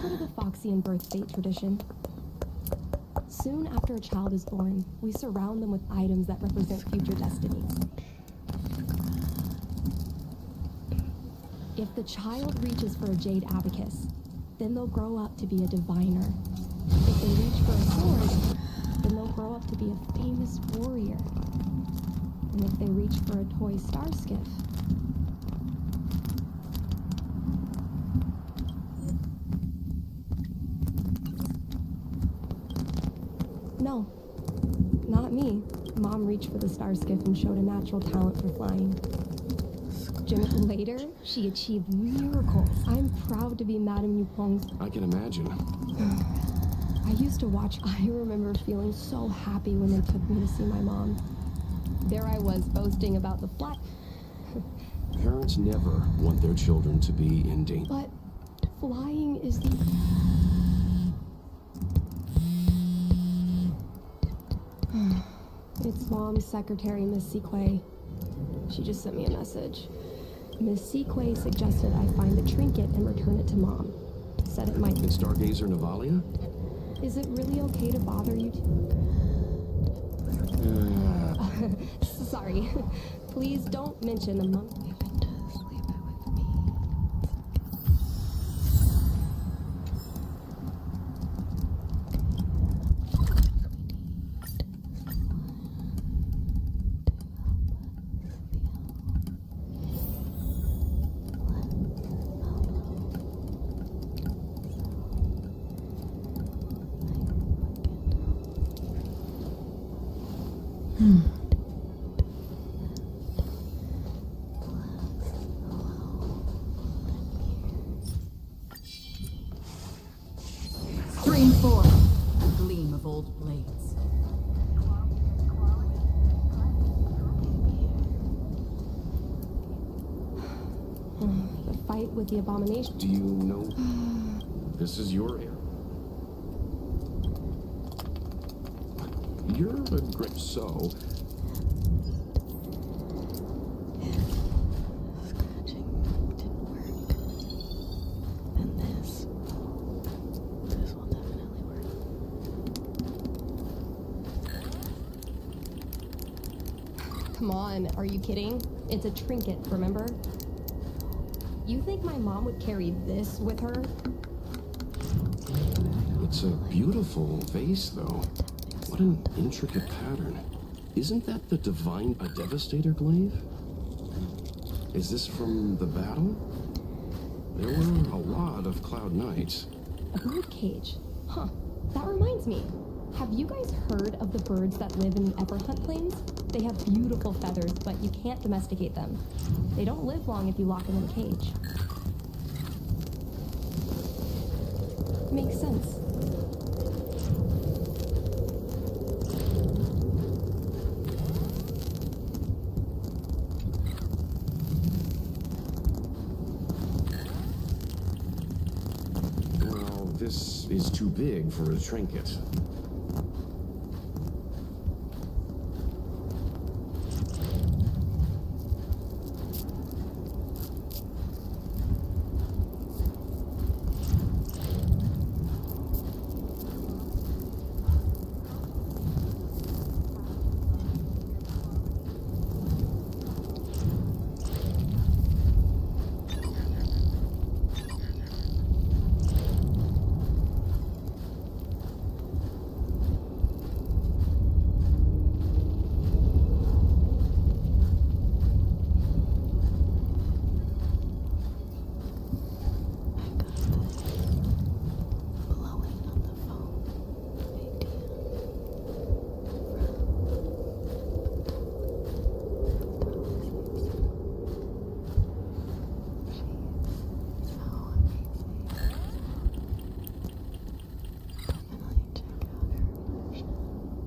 heard of the Foxian birth fate tradition? Soon after a child is born, we surround them with items that represent future destinies. If the child reaches for a jade abacus, then they'll grow up to be a diviner. If they reach for a sword, then they'll grow up to be a famous warrior. And if they reach for a toy star skiff, no, not me. Mom reached for the star skiff and showed a natural talent for flying. Later, she achieved miracles. I'm proud to be Madame Yupong's. I can imagine. I used to watch. I remember feeling so happy when they took me to see my mom. There I was boasting about the flight. Parents never want their children to be in danger. But flying is the... It's Mom's secretary, Miss Sequay. She just sent me a message. Miss Sequay suggested I find the trinket and return it to Mom. Said it might... In Stargazer Navalia? Is it really okay to bother you? Sorry. Please don't mention the monk. Green 4. A gleam of old blades. The fight with the abomination. Do you know this is your area? You're a great so. Come on, are you kidding? It's a trinket, remember? You think my mom would carry this with her? It's a beautiful vase, though. What an intricate pattern. Isn't that the divine a devastator glaive? Is this from the battle? There were a lot of Cloud Knights. A bird cage. Huh. That reminds me. Have you guys heard of the birds that live in the Everhunt Plains? They have beautiful feathers, but you can't domesticate them. They don't live long if you lock them in a cage. Makes sense. Well, this is too big for a trinket.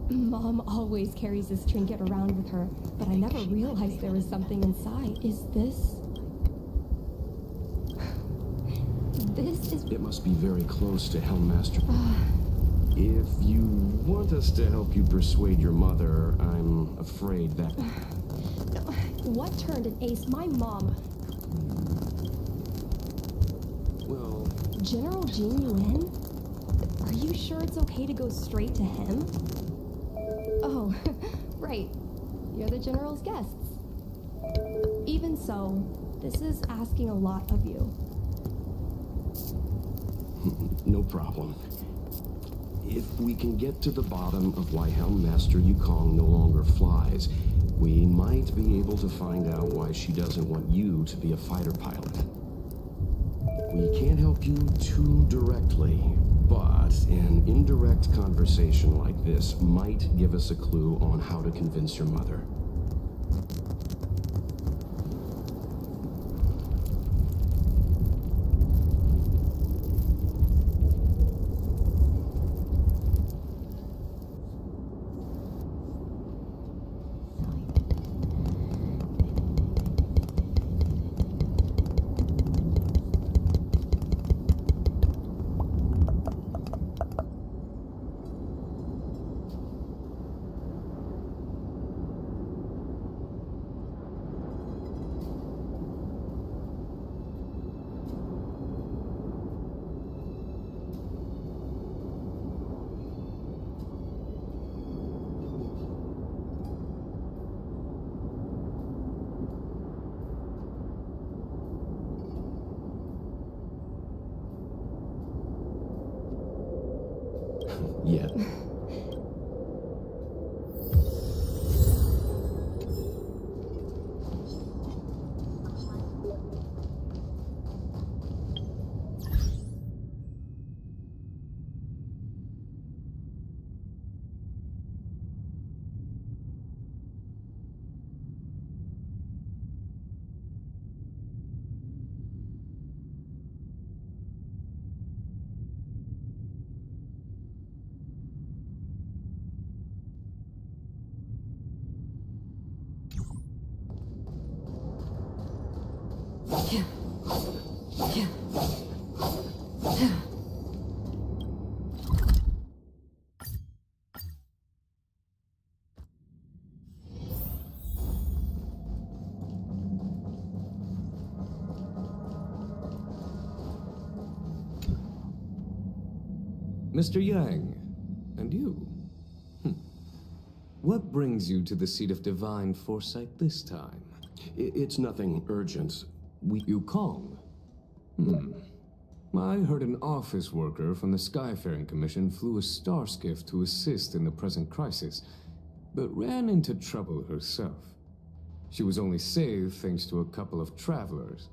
Mom always carries this trinket around with her, but I never realized there was something inside. Is this... This is... It must be very close to Helmmaster. If you want us to help you persuade your mother, I'm afraid that... What turned an ace? My mom... Well, General Jin Yuan? Are you sure it's okay to go straight to him? Oh, right. You're the General's guests. Even so, this is asking a lot of you. No problem. If we can get to the bottom of why Helm Master Yukong no longer flies, we might be able to find out why she doesn't want you to be a fighter pilot. We can't help you too directly, but an indirect conversation like this might give us a clue on how to convince your mother. Yet. Mr. Yang, and you? What brings you to the seat of divine foresight this time? It's nothing urgent. Yukong? I heard an office worker from the Skyfaring Commission flew a star skiff to assist in the present crisis, but ran into trouble herself. She was only saved thanks to a couple of travelers.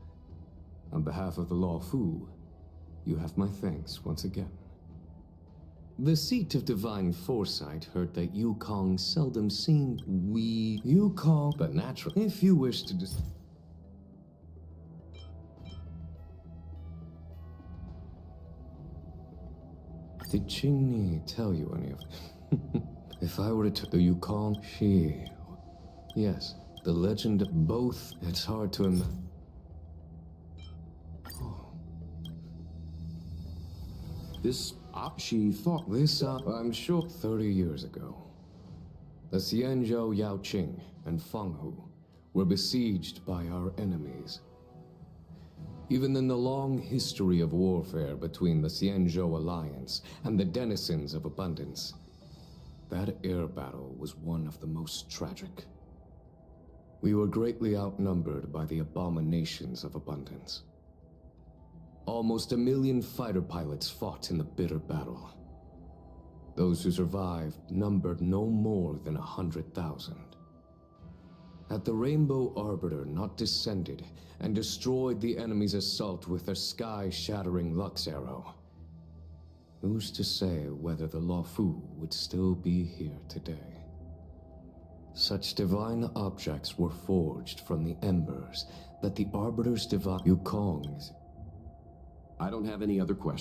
On behalf of the Law Fu, you have my thanks once again. The seat of divine foresight heard that Yukong seldom seemed Yukong, but natural. If you wish to Did Qingni tell you any of it? If I were to the Yukong, yes, the legend of both, it's hard to imagine. She thought This, I'm sure, 30 years ago. The Xianzhou Yaoqing and Fenghu were besieged by our enemies. Even in the long history of warfare between the Xianzhou Alliance and the denizens of Abundance, that air battle was one of the most tragic. We were greatly outnumbered by the abominations of Abundance. Almost 1 million fighter pilots fought in the bitter battle. Those who survived numbered no more than 100,000. Had the Rainbow Arbiter not descended and destroyed the enemy's assault with their sky-shattering Lux Arrow, who's to say whether the Law Fu would still be here today? Such divine objects were forged from the embers that the Arbiter's divine Yukong's. I don't have any other questions.